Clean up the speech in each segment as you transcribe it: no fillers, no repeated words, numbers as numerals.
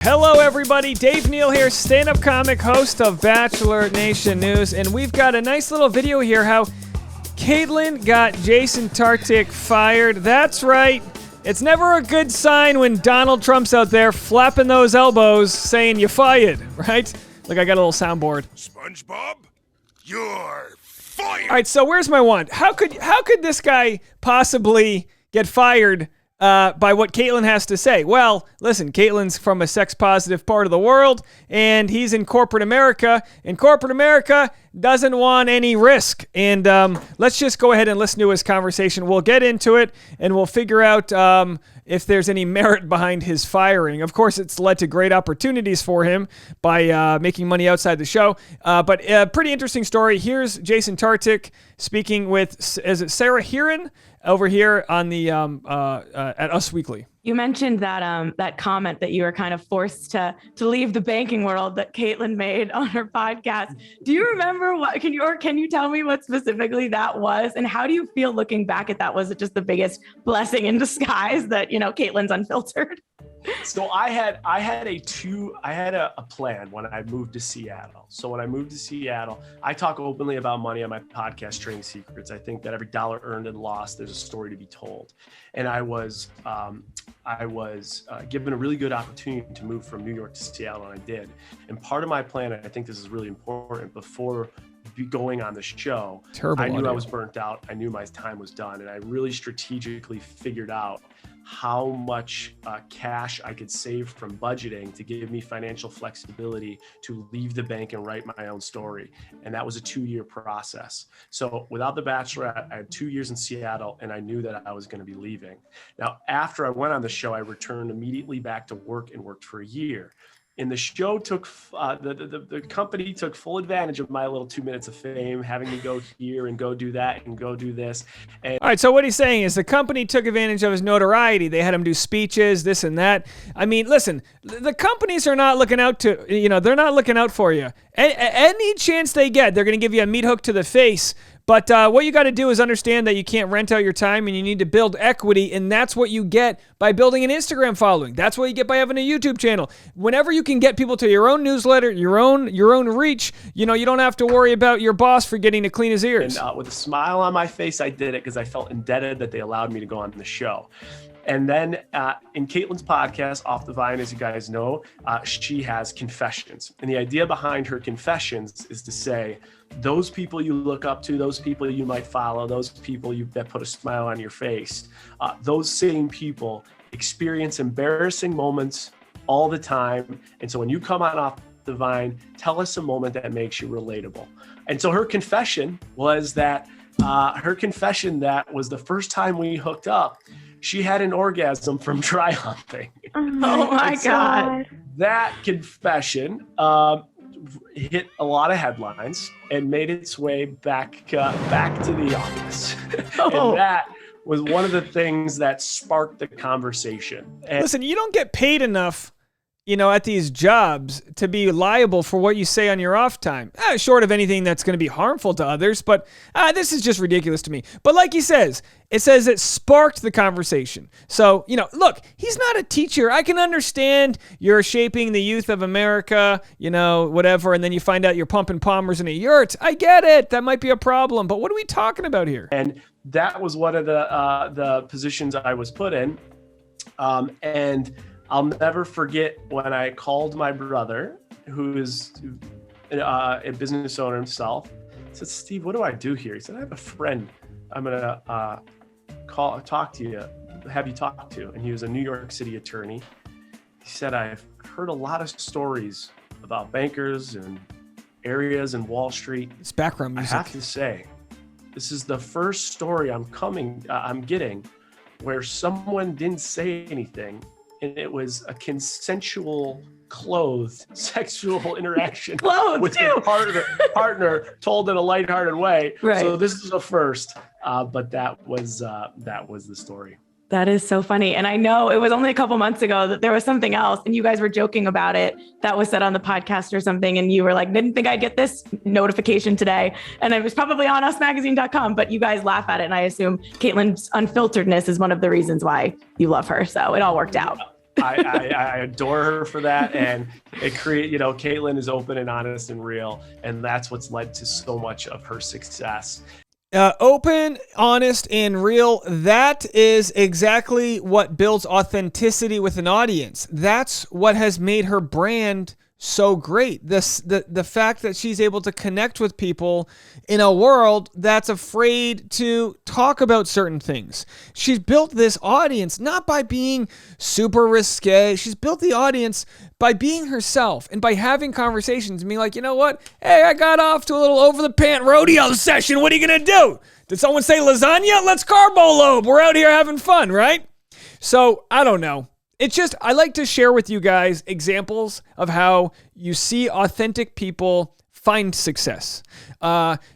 Hello, everybody. Dave Neal here, stand-up comic, host of Bachelor Nation News, and we've got a nice little video here how Kaitlyn got Jason Tartick fired. That's right. It's never a good sign when Donald Trump's out there flapping those elbows saying you fired, right? Look, I got a little soundboard. SpongeBob, you're fired. All right, so where's my wand? How could this guy possibly get fired by what Kaitlyn has to say? Well, listen, Kaitlyn's from a sex-positive part of the world, and he's in corporate America, and corporate America doesn't want any risk. And let's just go ahead and listen to his conversation. We'll get into it, and we'll figure out if there's any merit behind his firing. Of course, it's led to great opportunities for him by making money outside the show. But a pretty interesting story. Here's Jason Tartick speaking with, is it Sarah Heron? Over here on the at Us Weekly. You mentioned that that comment that you were kind of forced to leave the banking world that Kaitlyn made on her podcast. Do you remember what? Can you tell me what specifically that was, and how do you feel looking back at that? Was it just the biggest blessing in disguise that Kaitlyn's unfiltered? So I had a plan when I moved to Seattle. So when I moved to Seattle, I talk openly about money on my podcast, Trading Secrets. I think that every dollar earned and lost, there's a story to be told. And I was given a really good opportunity to move from New York to Seattle, and I did. And part of my plan, and I think this is really important, before going on the show, I knew I was burnt out. I knew my time was done, and I really strategically figured out how much cash I could save from budgeting to give me financial flexibility to leave the bank and write my own story. And that was a 2-year process. So without The Bachelorette, I had 2 years in Seattle, and I knew that I was going to be leaving. Now, after I went on the show, I returned immediately back to work and worked for a year. And the show took, the company took full advantage of my little 2 minutes of fame, having me go here and go do that and go do this. And all right, so what he's saying is the company took advantage of his notoriety. They had him do speeches, this and that. I mean, listen, the companies are not looking out to, they're not looking out for you. Any chance they get, they're going to give you a meat hook to the face. But what you got to do is understand that you can't rent out your time, and you need to build equity, and that's what you get by building an Instagram following. That's what you get by having a YouTube channel. Whenever you can get people to your own newsletter, your own reach, you don't have to worry about your boss forgetting to clean his ears. And with a smile on my face, I did it because I felt indebted that they allowed me to go on the show. And then in Kaitlyn's podcast, Off the Vine, as you guys know, she has confessions. And the idea behind her confessions is to say, those people you look up to, those people you might follow, those people that put a smile on your face, those same people experience embarrassing moments all the time. And so when you come on Off the Vine, tell us a moment that makes you relatable. And so her confession was that was the first time we hooked up, she had an orgasm from dry humping. Oh my God. That confession hit a lot of headlines and made its way back to the office. And that was one of the things that sparked the conversation. And listen, you don't get paid enough, at these jobs to be liable for what you say on your off time. Short of anything that's going to be harmful to others, but this is just ridiculous to me. But like he says, it says it sparked the conversation. So, look, he's not a teacher. I can understand you're shaping the youth of America, whatever, and then you find out you're pumping Palmers in a yurt. I get it. That might be a problem, but what are we talking about here? And that was one of the positions I was put in. And I'll never forget when I called my brother, who is a business owner himself. I said, Steve, what do I do here? He said, I have a friend I'm going to have you talk to. And he was a New York City attorney. He said, I've heard a lot of stories about bankers and areas in Wall Street. It's background music. I have to say, this is the first story I'm getting where someone didn't say anything, and it was a consensual, clothed, sexual interaction with a partner told in a lighthearted way. Right. So this is a first, but that was the story. That is so funny. And I know it was only a couple months ago that there was something else and you guys were joking about it that was said on the podcast or something. And you were like, didn't think I'd get this notification today. And it was probably on usmagazine.com, but you guys laugh at it. And I assume Kaitlyn's unfilteredness is one of the reasons why you love her. So it all worked out. I adore her for that. And Kaitlyn is open and honest and real. And that's what's led to so much of her success. Open, honest, and real. That is exactly what builds authenticity with an audience. That's what has made her brand so great. The fact that she's able to connect with people in a world that's afraid to talk about certain things. She's built this audience not by being super risque. She's built the audience by being herself and by having conversations and being like, you know what? Hey, I got off to a little over the pant rodeo session. What are you going to do? Did someone say lasagna? Let's carbo load. We're out here having fun, right? So I don't know. It's just, I like to share with you guys examples of how you see authentic people find success.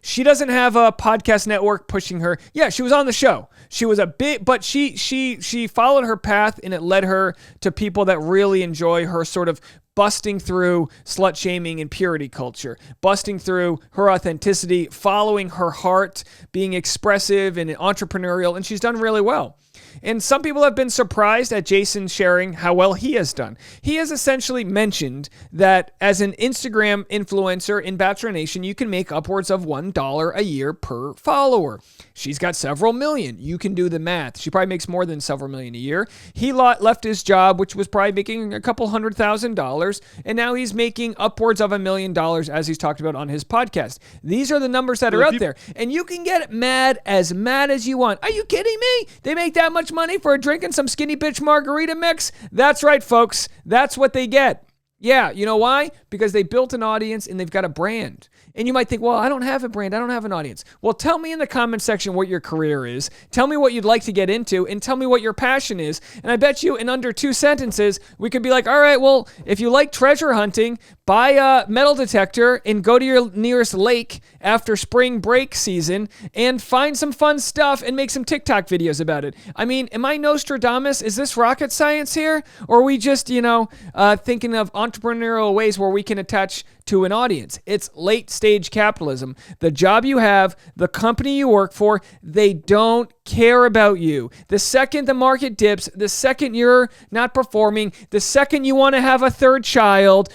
She doesn't have a podcast network pushing her. Yeah, she was on the show. She was a bit, but she followed her path, and it led her to people that really enjoy her sort of busting through slut shaming and purity culture, busting through her authenticity, following her heart, being expressive and entrepreneurial, and she's done really well. And some people have been surprised at Jason sharing how well he has done. He has essentially mentioned that as an Instagram influencer in Bachelor Nation, you can make upwards of $1 a year per follower. She's got several million. You can do the math. She probably makes more than several million a year. He left his job, which was probably making a couple $100,000, and now he's making upwards of $1 million, as he's talked about on his podcast. These are the numbers that are out there, and you can get mad as you want. Are you kidding me? They make that much money for drinking some skinny bitch margarita mix? That's right, folks. That's what they get. Yeah, you know why? Because they built an audience and they've got a brand. And you might think, well, I don't have a brand. I don't have an audience. Well, tell me in the comment section what your career is. Tell me what you'd like to get into, and tell me what your passion is. And I bet you in under 2 sentences, we could be like, all right, well, if you like treasure hunting, buy a metal detector and go to your nearest lake after spring break season and find some fun stuff and make some TikTok videos about it. I mean, am I Nostradamus? Is this rocket science here? Or are we just, thinking of entrepreneurial ways where we can attach to an audience? It's late stage capitalism. The job you have, the company you work for, they don't care about you. The second the market dips, the second you're not performing, the second you want to have a third child,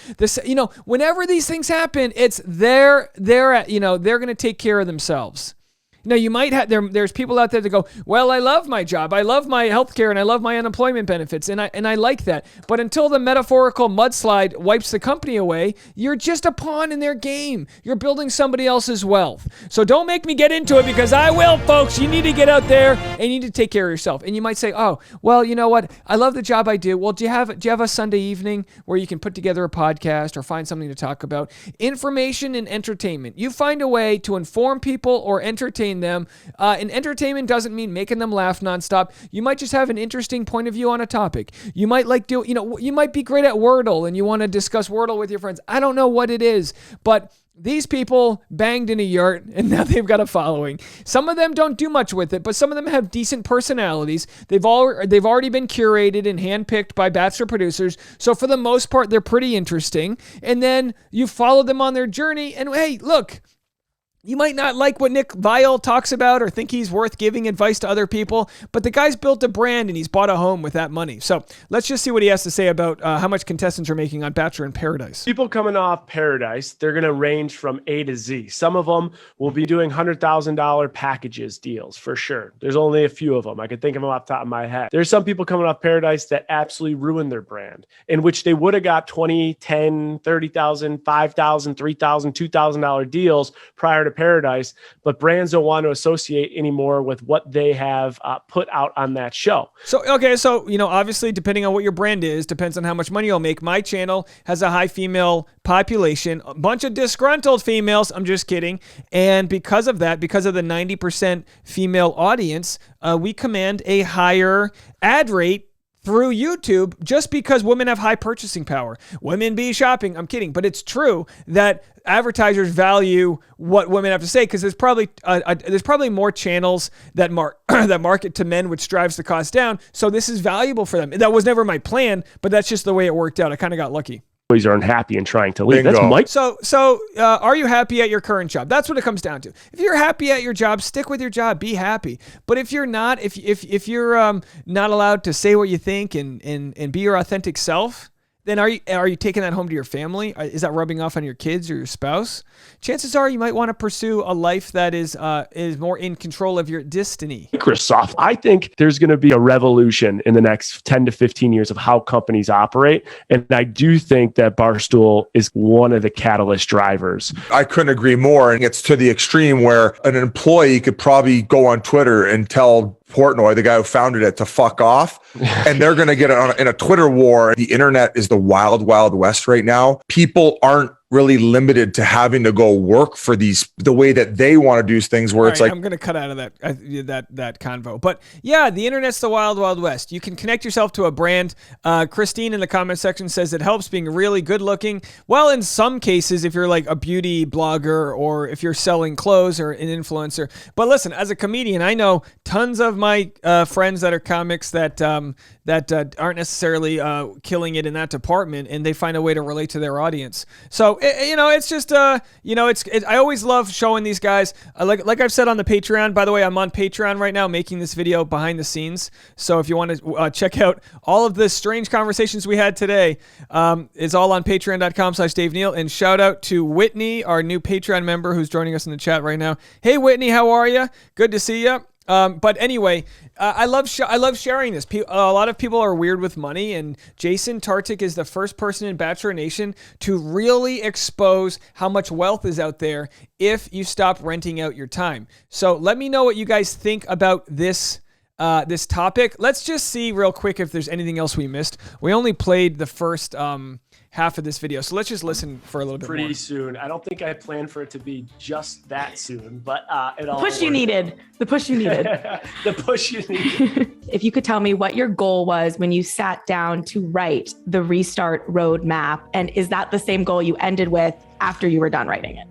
whenever these things happen, it's they're going to take care of themselves. Now, you might have, there's people out there that go, well, I love my job, I love my healthcare, and I love my unemployment benefits, and I like that. But until the metaphorical mudslide wipes the company away, you're just a pawn in their game. You're building somebody else's wealth. So don't make me get into it, because I will, folks. You need to get out there and you need to take care of yourself. And you might say, oh, well, you know what? I love the job I do. Well, do you have a Sunday evening where you can put together a podcast or find something to talk about? Information and entertainment. You find a way to inform people or entertain them. And entertainment doesn't mean making them laugh nonstop. You might just have an interesting point of view on a topic. You might you might be great at Wordle and you want to discuss Wordle with your friends. I don't know what it is, but these people banged in a yurt and now they've got a following. Some of them don't do much with it, but some of them have decent personalities. They've already been curated and handpicked by Bachelor producers. So for the most part, they're pretty interesting. And then you follow them on their journey and hey, look, you might not like what Nick Viall talks about or think he's worth giving advice to other people, but the guy's built a brand and he's bought a home with that money. So let's just see what he has to say about how much contestants are making on Bachelor in Paradise. People coming off Paradise, they're going to range from A to Z. Some of them will be doing $100,000 packages deals for sure. There's only a few of them. I could think of them off the top of my head. There's some people coming off Paradise that absolutely ruined their brand, in which they would have got $20,000, $10,000, $30,000, $5,000, $3,000, $2,000 deals prior to Paradise, but brands don't want to associate anymore with what they have put out on that show. So obviously, depending on what your brand is, depends on how much money you'll make. My channel has a high female population, a bunch of disgruntled females. I'm just kidding. And because of that, because of the 90% female audience, we command a higher ad rate through YouTube just because women have high purchasing power. Women be shopping. I'm kidding. But it's true that advertisers value what women have to say because there's probably more channels that market to men, which drives the cost down. So this is valuable for them. That was never my plan, but that's just the way it worked out. I kind of got lucky. employees are unhappy and trying to leave. Bingo. That's Mike. So are you happy at your current job? That's what it comes down to. If you're happy at your job, stick with your job, be happy. But if you're not, if you're not allowed to say what you think and be your authentic self, then are you taking that home to your family? Is that rubbing off on your kids or your spouse? Chances are you might want to pursue a life that is more in control of your destiny. Microsoft. I think there's going to be a revolution in the next 10 to 15 years of how companies operate. And I do think that Barstool is one of the catalyst drivers. I couldn't agree more. And it's to the extreme where an employee could probably go on Twitter and tell Portnoy, the guy who founded it, to fuck off. And they're going to get in a Twitter war. The internet is the wild, wild west right now. People aren't really limited to having to go work for the way that they want to do things, where it's like, I'm going to cut out of that convo. But yeah, the internet's the wild, wild west. You can connect yourself to a brand. Christine in the comment section says it helps being really good looking. Well, in some cases, if you're like a beauty blogger or if you're selling clothes or an influencer. But listen, as a comedian, I know tons of my friends that are comics that aren't necessarily killing it in that department, and they find a way to relate to their audience. So it's just I always love showing these guys. Like I've said on the Patreon. By the way, I'm on Patreon right now making this video behind the scenes. So if you want to check out all of the strange conversations we had today, it's all on patreon.com/Dave Neal. And shout out to Whitney, our new Patreon member who's joining us in the chat right now. Hey Whitney, how are you? Good to see you. But anyway, I love sharing this. A lot of people are weird with money, and Jason Tartick is the first person in Bachelor Nation to really expose how much wealth is out there if you stop renting out your time. So let me know what you guys think about this topic. Let's just see real quick if there's anything else we missed. We only played the first half of this video, so let's just listen for a little bit more. Pretty soon. I don't think I planned for it to be just that soon, but it all The push you needed. The push you needed. If you could tell me what your goal was when you sat down to write the Restart roadmap, and is that the same goal you ended with after you were done writing it?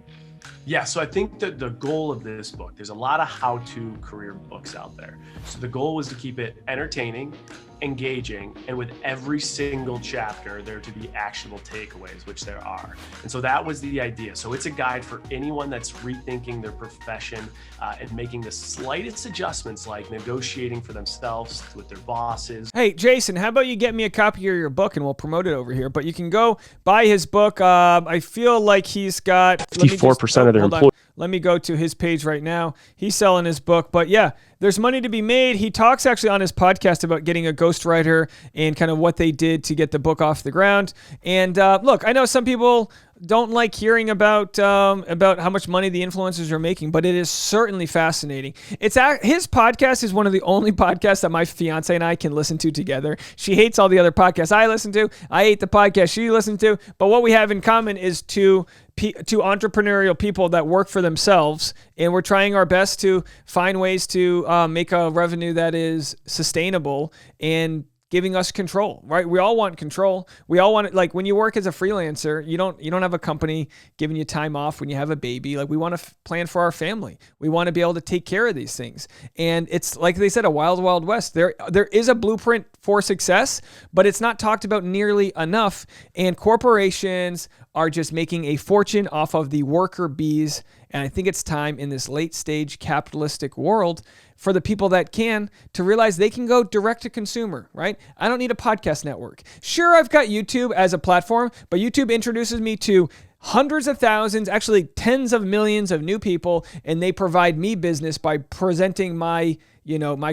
Yeah, so I think that the goal of this book, there's a lot of how-to career books out there. So the goal was to keep it entertaining, engaging, and with every single chapter, there to be actionable takeaways, which there are. And so that was the idea. So it's a guide for anyone that's rethinking their profession and making the slightest adjustments, like negotiating for themselves with their bosses. Hey, Jason, how about you get me a copy of your book and we'll promote it over here? But you can go buy his book. I feel like he's got 54% of their employees. Let me go to his page right now. He's selling his book. But yeah, there's money to be made. He talks actually on his podcast about getting a ghostwriter and kind of what they did to get the book off the ground. And look, I know some people don't like hearing about how much money the influencers are making, but it is certainly fascinating. His podcast is one of the only podcasts that my fiance and I can listen to together. She hates all the other podcasts I listen to. I hate the podcast she listens to. But what we have in common is two entrepreneurial people that work for themselves, and we're trying our best to find ways to make a revenue that is sustainable and giving us control, right? We all want control. We all want it. Like when you work as a freelancer, you don't have a company giving you time off when you have a baby. Like we want to plan for our family. We want to be able to take care of these things. And it's like they said, a wild, wild west. There is a blueprint for success, but it's not talked about nearly enough. And corporations are just making a fortune off of the worker bees. And I think it's time in this late stage capitalistic world for the people that can to realize they can go direct to consumer, right? I don't need a podcast network. Sure, I've got YouTube as a platform, but YouTube introduces me to hundreds of thousands, actually tens of millions of new people, and they provide me business by presenting my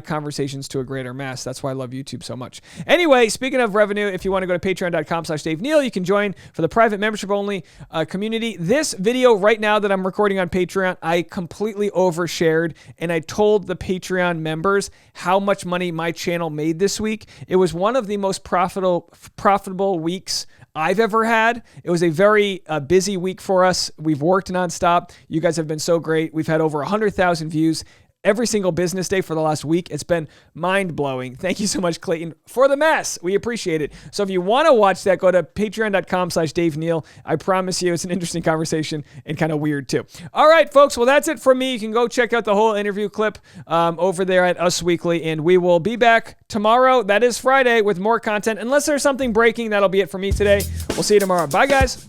conversations to a greater mass. That's why I love YouTube so much. Anyway, speaking of revenue, if you want to go to patreon.com/Dave Neal, you can join for the private membership only community. This video right now that I'm recording on Patreon, I completely overshared, and I told the Patreon members how much money my channel made this week. It was one of the most profitable weeks I've ever had. It was a very busy week for us. We've worked nonstop. You guys have been so great. We've had over 100,000 views. every single business day for the last week. It's been mind-blowing. Thank you so much, Clayton, for the mess. We appreciate it. So if you want to watch that, go to patreon.com/Dave Neal. I promise you it's an interesting conversation and kind of weird too. All right, folks. Well, that's it from me. You can go check out the whole interview clip over there at Us Weekly, and we will be back tomorrow. That is Friday with more content. Unless there's something breaking, that'll be it for me today. We'll see you tomorrow. Bye, guys.